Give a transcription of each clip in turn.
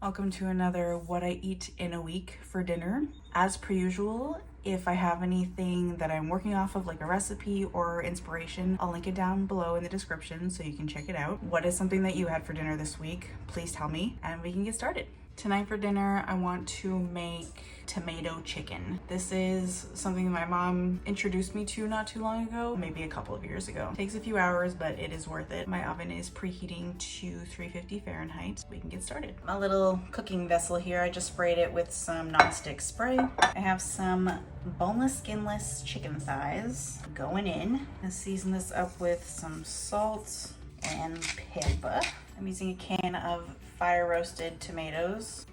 Welcome to another what I eat in a week for dinner. As per usual, if I have anything that I'm working off of, like a recipe or inspiration, I'll link it down below in the description so you can check it out. What is something that you had for dinner this week? Please tell me and we can get started. Tonight for dinner, I want to make tomato chicken. This is something my mom introduced me to not too long ago, maybe a couple of years ago. Takes a few hours, but it is worth it. My oven is preheating to 350 Fahrenheit. We can get started. My little cooking vessel here, I just sprayed it with some nonstick spray. I have some boneless, skinless chicken thighs going in. I season this up with some salt and pepper. I'm using a can of fire roasted tomatoes.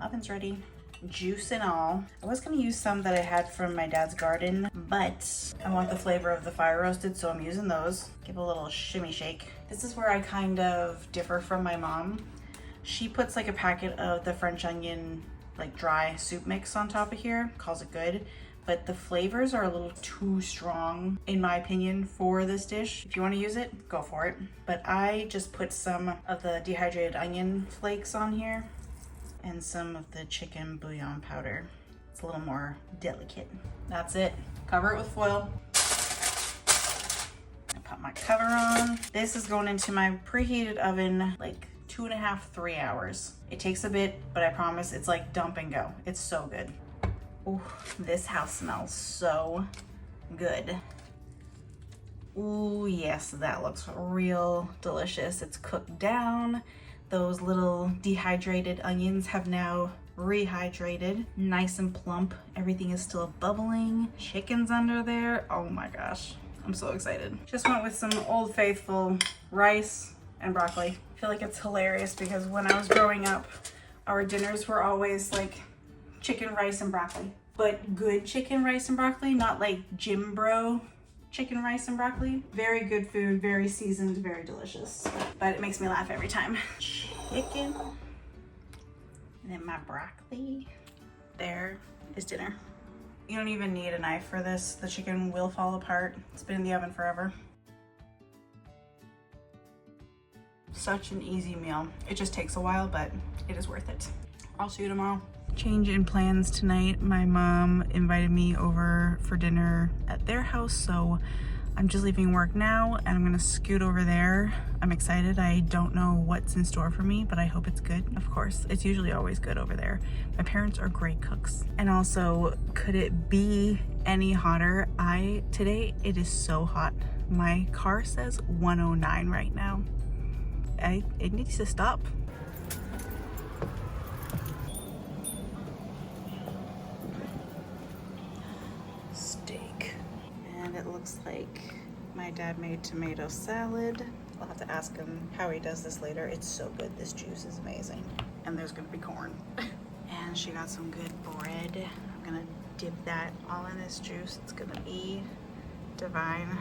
Oven's ready. Juice and all. I was gonna use some that I had from my dad's garden, but I want the flavor of the fire roasted, so I'm using those. Give a little shimmy shake. This is where I kind of differ from my mom. She puts like a packet of the French onion, like dry soup mix on top of here, calls it good. But the flavors are a little too strong, in my opinion, for this dish. If you want to use it, go for it. But I just put some of the dehydrated onion flakes on here and some of the chicken bouillon powder. It's a little more delicate. That's it. Cover it with foil. I put my cover on. This is going into my preheated oven like 2.5, 3 hours. It takes a bit, but I promise it's like dump and go. It's so good. Ooh, this house smells so good. Ooh, yes, that looks real delicious. It's cooked down. Those little dehydrated onions have now rehydrated. Nice and plump. Everything is still bubbling. Chicken's under there. Oh my gosh, I'm so excited. Just went with some Old Faithful rice and broccoli. I feel like it's hilarious because when I was growing up, our dinners were always like chicken, rice, and broccoli. But good chicken, rice, and broccoli, not like gym bro chicken, rice, and broccoli. Very good food, very seasoned, very delicious. But it makes me laugh every time. Chicken, and then my broccoli. There is dinner. You don't even need a knife for this. The chicken will fall apart. It's been in the oven forever. Such an easy meal. It just takes a while, but it is worth it. I'll see you tomorrow. Change in plans tonight. My mom invited me over for dinner at their house, so I'm just leaving work now and I'm gonna scoot over there. I'm excited. I don't know what's in store for me, but I hope it's good. Of course, it's usually always good over there. My parents are great cooks. And also, could it be any hotter? Today it is so hot. My car says 109 right now. It needs to stop. It looks like my dad made tomato salad. I'll have to ask him how he does this later. It's so good. This juice is amazing. And there's gonna be corn. And she got some good bread. I'm gonna dip that all in this juice. It's gonna be divine.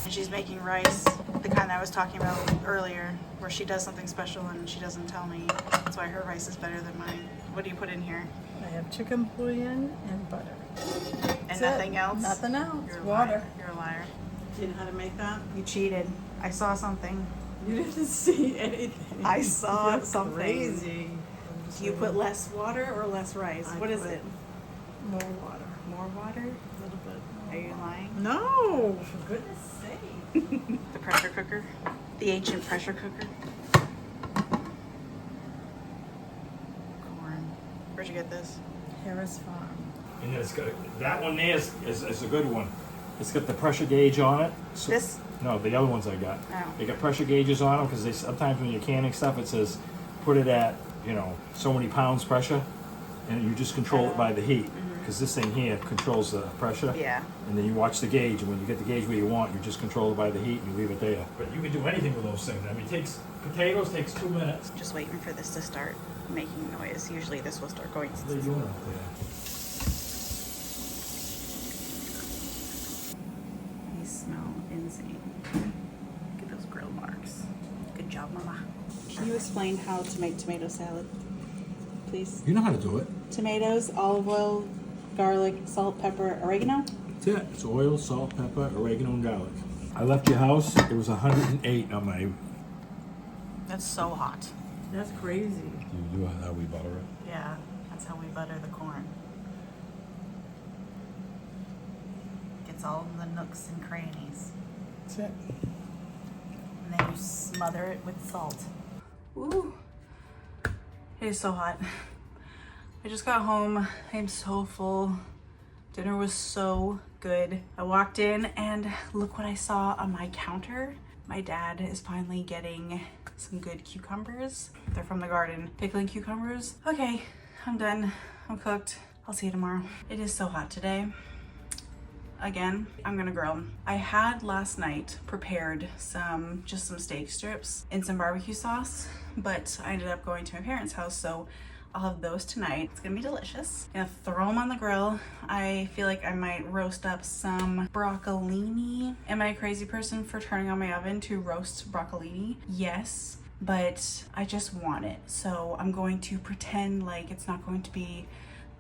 And she's making rice, the kind I was talking about earlier, where she does something special and she doesn't tell me. That's why her rice is better than mine. What do you put in here? I have chicken bouillon and butter. And nothing else? Nothing else. You're a Water. liar. You're a liar. Do you know how to make that? You cheated. I saw something. You didn't see anything. I saw You're something. Crazy. Do you put less water or less rice? What is it? More water. More water? A little bit. Are you lying? No, for goodness sake. The pressure cooker? The ancient pressure cooker? Corn. Where'd you get this? Harris Farm. And it's got, that one there is a good one. It's got the pressure gauge on it. So, This? No, the other ones I got. Oh. They got pressure gauges on them because they sometimes when you're canning stuff, it says put it at so many pounds pressure, and you just control it by the heat. Because this thing here controls the pressure. Yeah. And then you watch the gauge, and when you get the gauge where you want, you just control it by the heat and you leave it there. But you can do anything with those things. I mean, potatoes takes 2 minutes. Just waiting for this to start making noise. Usually this will start going. What are they doing up there? These smell insane. Look at those grill marks. Good job, Mama. Can you explain how to make tomato salad, please? You know how to do it. Tomatoes, olive oil, garlic, salt, pepper, oregano. That's it. It's oil, salt, pepper, oregano, and garlic. I left your house. It was 108 on my. That's so hot. That's crazy. You how we butter it? Yeah, that's how we butter the corn. Gets all the nooks and crannies. That's it. And then you smother it with salt. Ooh, it is so hot. I just got home. I'm so full. Dinner was so good. I walked in and look what I saw on my counter. My dad is finally getting some good cucumbers. They're from the garden. Pickling cucumbers. Okay, I'm done. I'm cooked. I'll see you tomorrow. It is so hot today. Again, I'm gonna grill. I had last night prepared just some steak strips and some barbecue sauce, but I ended up going to my parents' house, so I'll have those tonight. It's gonna be delicious. I'm gonna throw them on the grill. I feel like I might roast up some broccolini. Am I a crazy person for turning on my oven to roast broccolini? Yes, but I just want it. So I'm going to pretend like it's not going to be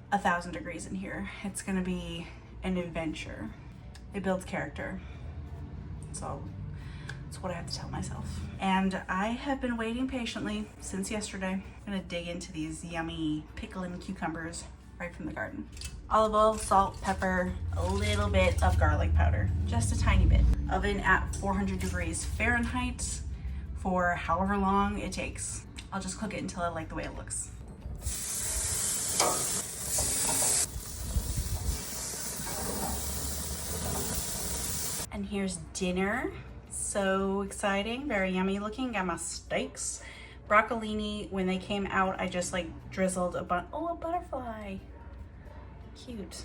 1,000 degrees in here. It's gonna be an adventure. It builds character. So that's what I have to tell myself. And I have been waiting patiently since yesterday. I'm gonna dig into these yummy pickling cucumbers right from the garden. Olive oil, salt, pepper, a little bit of garlic powder, just a tiny bit. Oven at 400 degrees Fahrenheit for however long it takes. I'll just cook it until I like the way it looks. And here's dinner. So exciting, very yummy looking. Got my steaks. Broccolini, when they came out, I just like drizzled a butterfly. Cute.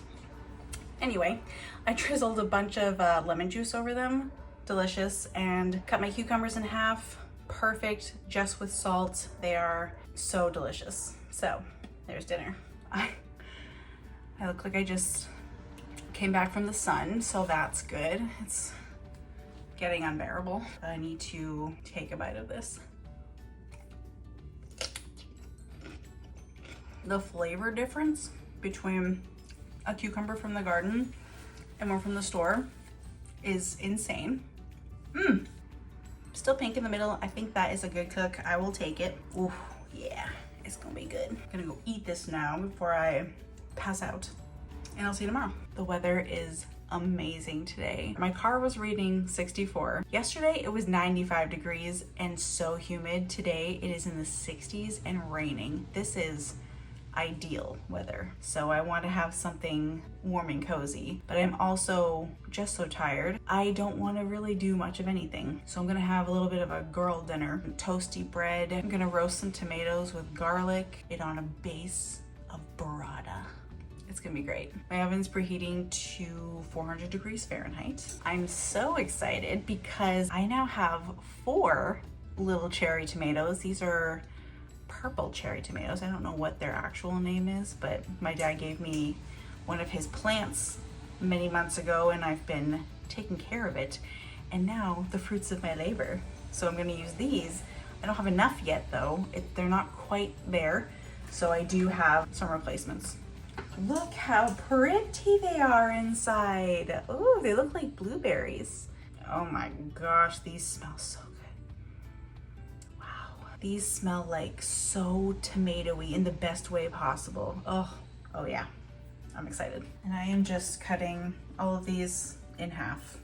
Anyway, I drizzled a bunch of lemon juice over them. Delicious. And cut my cucumbers in half. Perfect, just with salt. They are so delicious. So there's dinner. I look like I just came back from the sun, so that's good. It's getting unbearable. I need to take a bite of this. The flavor difference between a cucumber from the garden and one from the store is insane. Still pink in the middle. I think that is a good cook. I will take it. Ooh, yeah, it's gonna be good. I'm gonna go eat this now before I pass out. And I'll see you tomorrow. The weather is amazing today. My car was reading 64. Yesterday it was 95 degrees and so humid. Today it is in the 60s and raining. This is ideal weather. So I want to have something warm and cozy, but I'm also just so tired. I don't want to really do much of anything. So I'm gonna have a little bit of a girl dinner. Toasty bread. I'm gonna roast some tomatoes with garlic, it on a base of burrata. It's gonna be great. My oven's preheating to 400 degrees Fahrenheit. I'm so excited because I now have 4 little cherry tomatoes. These are purple cherry tomatoes. I don't know what their actual name is, but my dad gave me one of his plants many months ago and I've been taking care of it. And now the fruits of my labor. So I'm gonna use these. I don't have enough yet though. They're not quite there. So I do have some replacements. Look how pretty they are inside. Oh, they look like blueberries. Oh my gosh, these smell so good. Wow, these smell like so tomatoey in the best way possible. Oh yeah, I'm excited. And I am just cutting all of these in half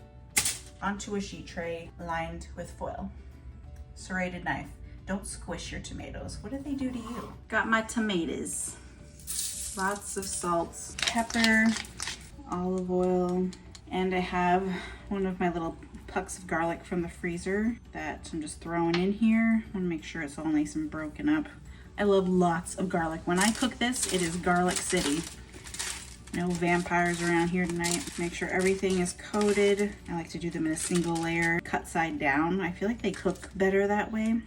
onto a sheet tray lined with foil. Serrated knife. Don't squish your tomatoes. What did they do to you? Got my tomatoes. Lots of salt, pepper, olive oil, and I have one of my little pucks of garlic from the freezer that I'm just throwing in here. I want to make sure it's all nice and broken up. I love lots of garlic. When I cook this, it is garlic city. No vampires around here tonight. Make sure everything is coated. I like to do them in a single layer, cut side down. I feel like they cook better that way.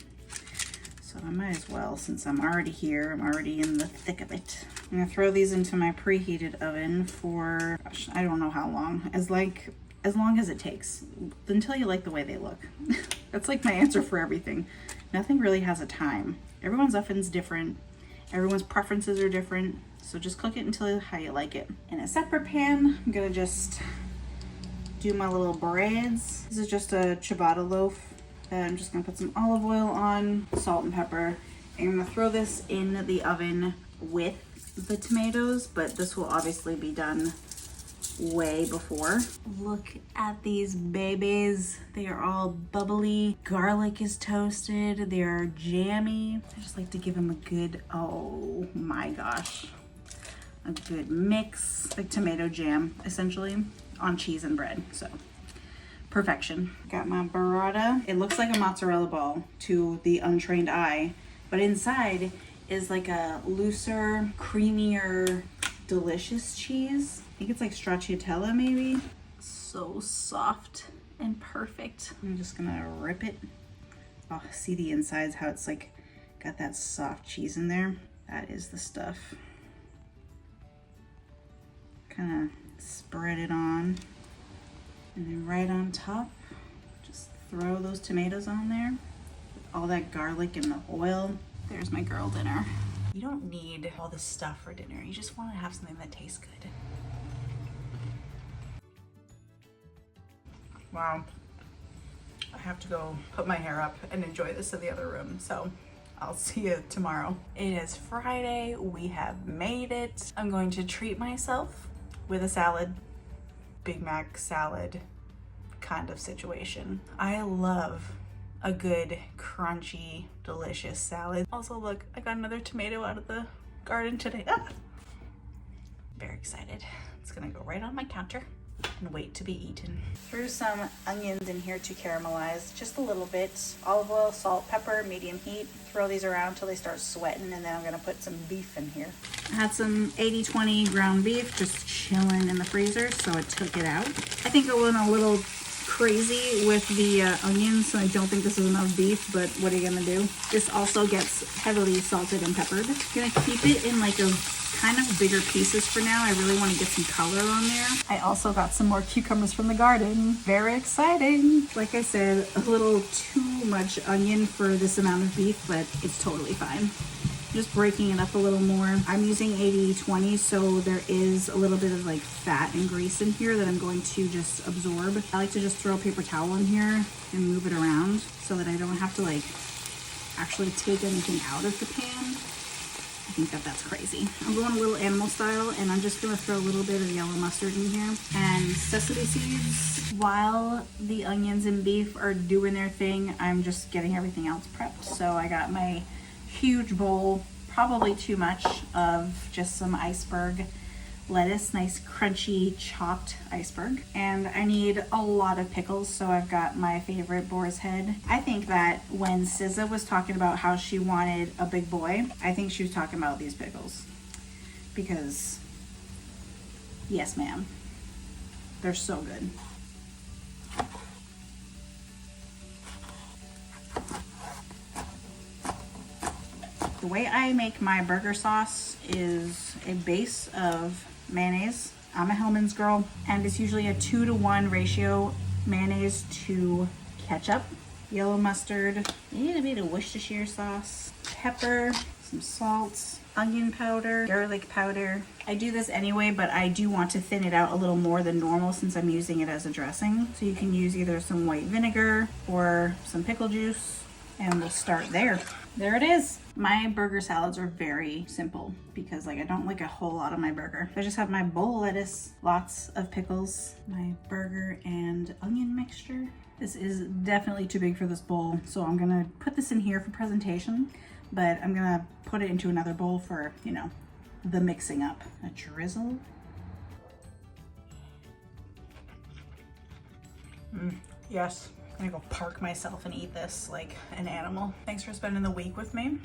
So I might as well, since I'm already here, I'm already in the thick of it. I'm gonna throw these into my preheated oven for, gosh, I don't know how long, as long as it takes, until you like the way they look. That's like my answer for everything. Nothing really has a time. Everyone's oven's different. Everyone's preferences are different. So just cook it until how you like it. In a separate pan, I'm gonna just do my little breads. This is just a ciabatta loaf. And I'm just gonna put some olive oil on, salt and pepper. And I'm gonna throw this in the oven with the tomatoes, but this will obviously be done way before. Look at these babies. They are all bubbly. Garlic is toasted. They are jammy. I just like to give them a good, oh my gosh, a good mix, like tomato jam, essentially, on cheese and bread. So perfection. Got my burrata. It looks like a mozzarella ball to the untrained eye, but inside is like a looser, creamier, delicious cheese. I think it's like stracciatella maybe. So soft and perfect. I'm just gonna rip it. Oh, see the insides, how it's like got that soft cheese in there. That is the stuff. Kind of spread it on. And then right on top, just throw those tomatoes on there. With all that garlic and the oil. There's my girl dinner. You don't need all this stuff for dinner. You just want to have something that tastes good. Wow. I have to go put my hair up and enjoy this in the other room. So I'll see you tomorrow. It is Friday. We have made it. I'm going to treat myself with a salad. Big Mac salad kind of situation. I love a good, crunchy, delicious salad. Also, look, I got another tomato out of the garden today. Ah! Very excited. It's gonna go right on my counter and wait to be eaten. Threw some onions in here to caramelize, just a little bit. Olive oil, salt, pepper, medium heat. Throw these around till they start sweating, and then I'm gonna put some beef in here. I had some 80-20 ground beef just chilling in the freezer, so I took it out. I think I went a little crazy with the onions, so I don't think this is enough beef, but what are you gonna do? This also gets heavily salted and peppered. I'm gonna keep it in like a kind of bigger pieces for now. I really want to get some color on there. I also got some more cucumbers from the garden. Very exciting. Like I said, a little too much onion for this amount of beef, but it's totally fine. Just breaking it up a little more. I'm using 80-20, so there is a little bit of like fat and grease in here that I'm going to just absorb. I like to just throw a paper towel in here and move it around so that I don't have to like actually take anything out of the pan. I think that that's crazy. I'm going a little animal style, and I'm just gonna throw a little bit of yellow mustard in here and sesame seeds. While the onions and beef are doing their thing, I'm just getting everything else prepped. So I got my huge bowl, probably too much, of just some iceberg lettuce, nice crunchy chopped iceberg. And I need a lot of pickles, so I've got my favorite boar's head. I think that when SZA was talking about how she wanted a big boy, I think she was talking about these pickles. Because, yes ma'am, they're so good. The way I make my burger sauce is a base of mayonnaise. I'm a Hellmann's girl, and it's usually a 2-to-1 ratio mayonnaise to ketchup, yellow mustard, a little bit of Worcestershire sauce, pepper, some salt, onion powder, garlic powder. I do this anyway, but I do want to thin it out a little more than normal since I'm using it as a dressing. So you can use either some white vinegar or some pickle juice, and we'll start there. There it is. My burger salads are very simple because like I don't like a whole lot of my burger. I just have my bowl of lettuce, lots of pickles, my burger and onion mixture. This is definitely too big for this bowl, so I'm gonna put this in here for presentation, but I'm gonna put it into another bowl for, you know, the mixing up. A drizzle. Yes. I'm gonna go park myself and eat this like an animal. Thanks for spending the week with me.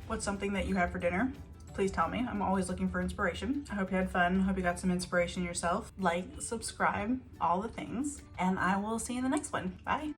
What's something that you have for dinner? Please tell me. I'm always looking for inspiration. I hope you had fun. Hope you got some inspiration yourself. Like, subscribe, all the things. And I will see you in the next one. Bye.